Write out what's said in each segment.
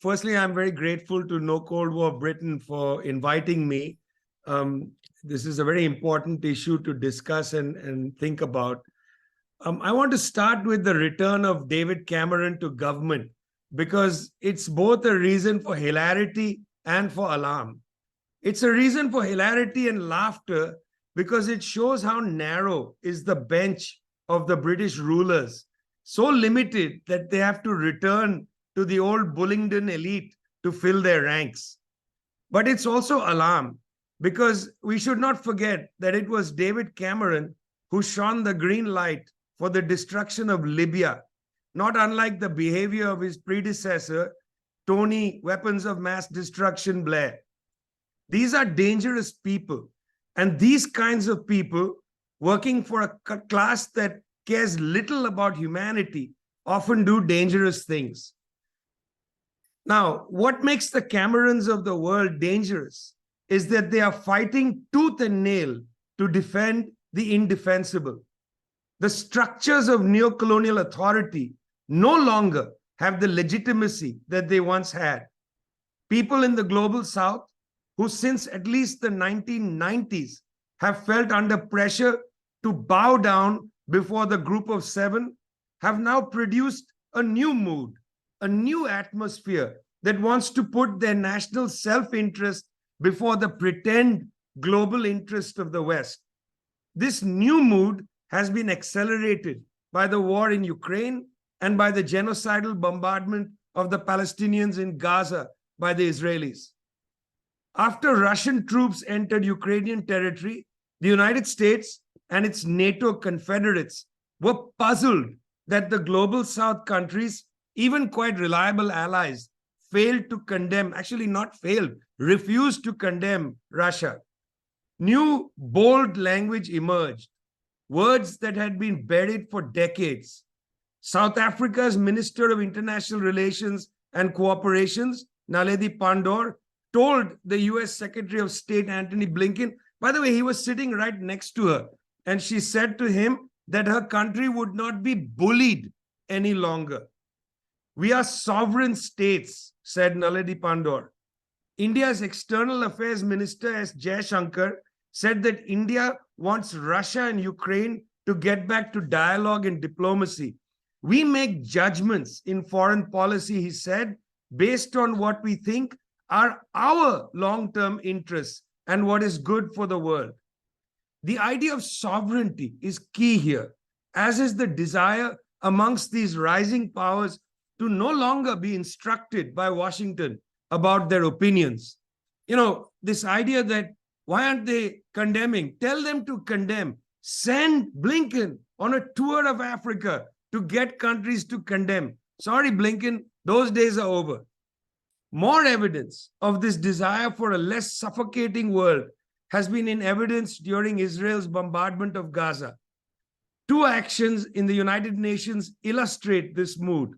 firstly, I'm very grateful to No Cold War Britain for inviting me. This is a very important issue to discuss and think about. I want to start with the return of David Cameron to government because it's both a reason for hilarity and for alarm. It's a reason for hilarity and laughter because it shows how narrow is the bench of the British rulers, so limited that they have to return to the old Bullingdon elite to fill their ranks. But it's also alarm because we should not forget that it was David Cameron who shone the green light for the destruction of Libya, not unlike the behavior of his predecessor, Tony Weapons of Mass Destruction Blair. These are dangerous people, and these kinds of people working for a class that cares little about humanity often do dangerous things. Now, what makes the Camerons of the world dangerous is that they are fighting tooth and nail to defend the indefensible. The structures of neocolonial authority no longer have the legitimacy that they once had. People in the global south, who since at least the 1990s have felt under pressure to bow down before the Group of Seven, have now produced a new mood, a new atmosphere that wants to put their national self-interest before the pretend global interest of the West. This new mood has been accelerated by the war in Ukraine and by the genocidal bombardment of the Palestinians in Gaza by the Israelis. After Russian troops entered Ukrainian territory, the United States and its NATO confederates were puzzled that the global South countries, even quite reliable allies, failed to condemn, actually not failed, refused to condemn Russia. New bold language emerged, words that had been buried for decades. South Africa's Minister of International Relations and Cooperations, Naledi Pandor, told the US Secretary of State, Antony Blinken, by the way, he was sitting right next to her, and she said to him that her country would not be bullied any longer. We are sovereign states, said Naledi Pandor. India's External Affairs Minister S. Jaishankar said that India wants Russia and Ukraine to get back to dialogue and diplomacy. We make judgments in foreign policy, he said, based on what we think are our long-term interests and what is good for the world. The idea of sovereignty is key here, as is the desire amongst these rising powers to no longer be instructed by Washington about their opinions. You know, this idea that why aren't they condemning? Tell them to condemn. Send Blinken on a tour of Africa to get countries to condemn. Sorry, Blinken, those days are over. More evidence of this desire for a less suffocating world has been in evidence during Israel's bombardment of Gaza. Two actions in the United Nations illustrate this mood.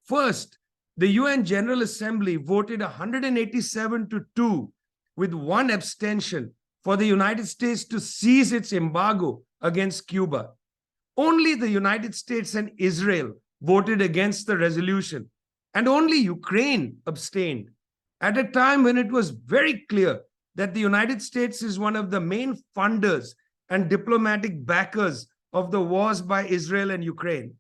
First, the UN General Assembly voted 187 to 2 with one abstention for the United States to cease its embargo against Cuba. Only the United States and Israel voted against the resolution, and only Ukraine abstained at a time when it was very clear that the United States is one of the main funders and diplomatic backers of the wars by Israel and Ukraine.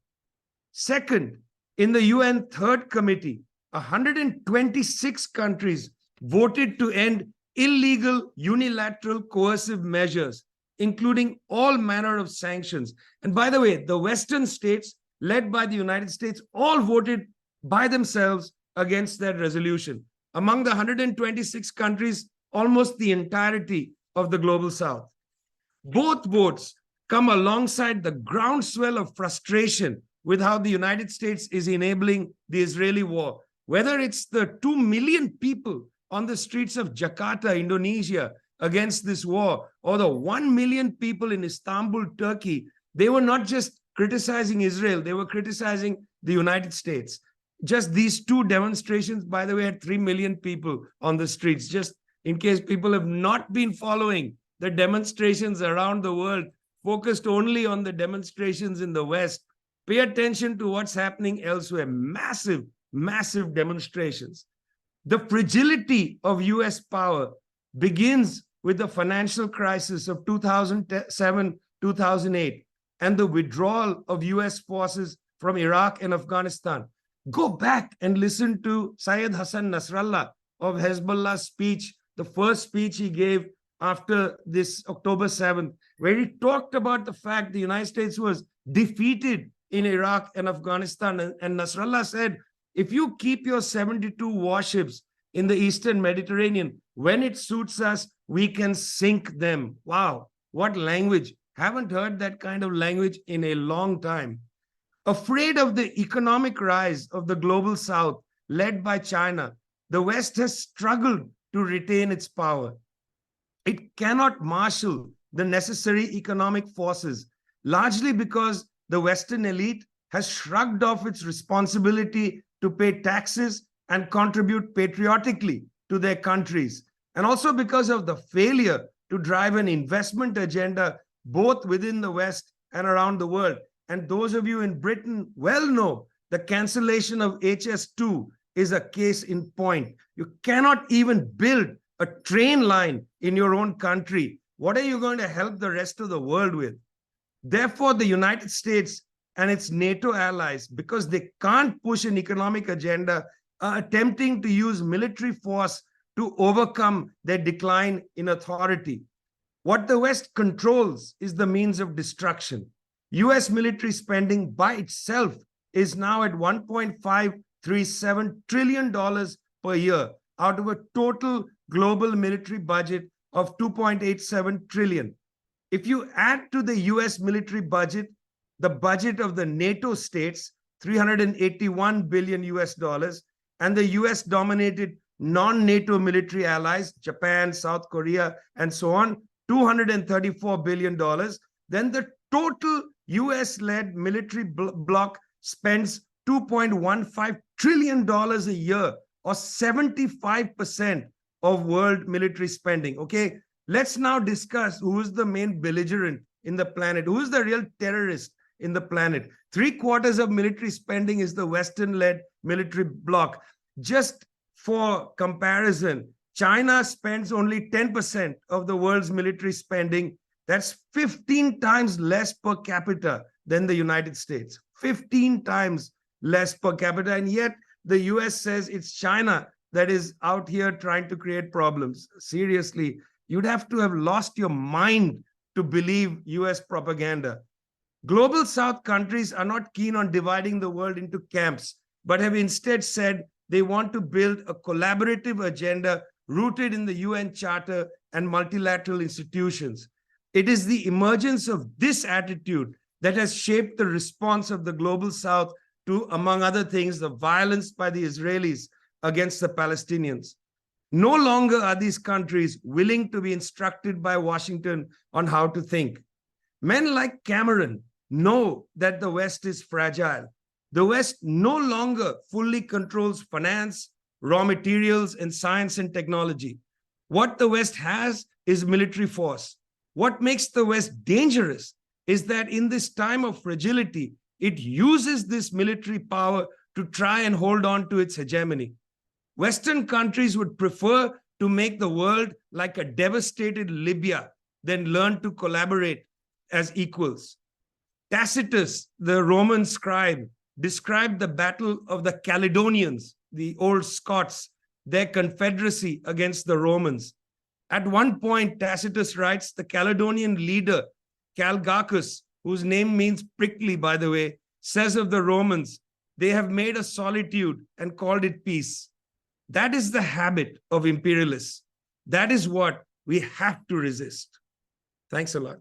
Second, in the UN Third Committee, 126 countries voted to end illegal unilateral coercive measures, including all manner of sanctions. And by the way, the Western states, led by the United States, all voted by themselves against that resolution. Among the 126 countries, almost the entirety of the global South. Both votes come alongside the groundswell of frustration with how the United States is enabling the Israeli war. Whether it's the 2 million people on the streets of Jakarta, Indonesia, against this war, or the 1 million people in Istanbul, Turkey, they were not just criticizing Israel, they were criticizing the United States. Just these two demonstrations, by the way, had 3 million people on the streets. Just in case people have not been following the demonstrations around the world, focused only on the demonstrations in the West, pay attention to what's happening elsewhere. Massive, massive demonstrations. The fragility of US power begins with the financial crisis of 2007, 2008, and the withdrawal of US forces from Iraq and Afghanistan. Go back and listen to Syed Hassan Nasrallah of Hezbollah's speech, the first speech he gave after this October 7th, where he talked about the fact the United States was defeated in Iraq and Afghanistan. And Nasrallah said, if you keep your 72 warships in the Eastern Mediterranean, when it suits us, we can sink them. Wow, what language. Haven't heard that kind of language in a long time. Afraid of the economic rise of the global South, led by China, the West has struggled to retain its power. It cannot marshal the necessary economic forces, largely because the Western elite has shrugged off its responsibility to pay taxes and contribute patriotically to their countries, and also because of the failure to drive an investment agenda both within the West and around the world. And those of you in Britain well know the cancellation of HS2 is a case in point. You cannot even build a train line in your own country. What are you going to help the rest of the world with? Therefore, the United States and its NATO allies, because they can't push an economic agenda, are attempting to use military force to overcome their decline in authority. What the West controls is the means of destruction. US military spending by itself is now at $1.537 trillion per year out of a total global military budget of $2.87 trillion. If you add to the US military budget, the budget of the NATO states, $381 billion US dollars, and the US dominated non-NATO military allies, Japan, South Korea, and so on, $234 billion, then the total US-led military bloc spends $2.15 trillion a year, or 75% of world military spending. Okay, let's now discuss who is the main belligerent in the planet, who is the real terrorist in the planet. 3/4 of military spending is the Western-led military bloc. Just for comparison, China spends only 10% of the world's military spending. That's 15 times less per capita than the United States. 15 times less per capita. And yet the US says it's China that is out here trying to create problems. Seriously, you'd have to have lost your mind to believe US propaganda. Global South countries are not keen on dividing the world into camps, but have instead said they want to build a collaborative agenda rooted in the UN Charter and multilateral institutions. It is the emergence of this attitude that has shaped the response of the Global South to, among other things, the violence by the Israelis against the Palestinians. No longer are these countries willing to be instructed by Washington on how to think. Men like Cameron know that the West is fragile. The West no longer fully controls finance, raw materials, and science and technology. What the West has is military force. What makes the West dangerous is that in this time of fragility, it uses this military power to try and hold on to its hegemony. Western countries would prefer to make the world like a devastated Libya than learn to collaborate as equals. Tacitus, the Roman scribe, described the battle of the Caledonians, the old Scots, their confederacy against the Romans. At one point, Tacitus writes, the Caledonian leader, Calgacus, whose name means prickly, by the way, says of the Romans, they have made a solitude and called it peace. That is the habit of imperialists. That is what we have to resist. Thanks a lot.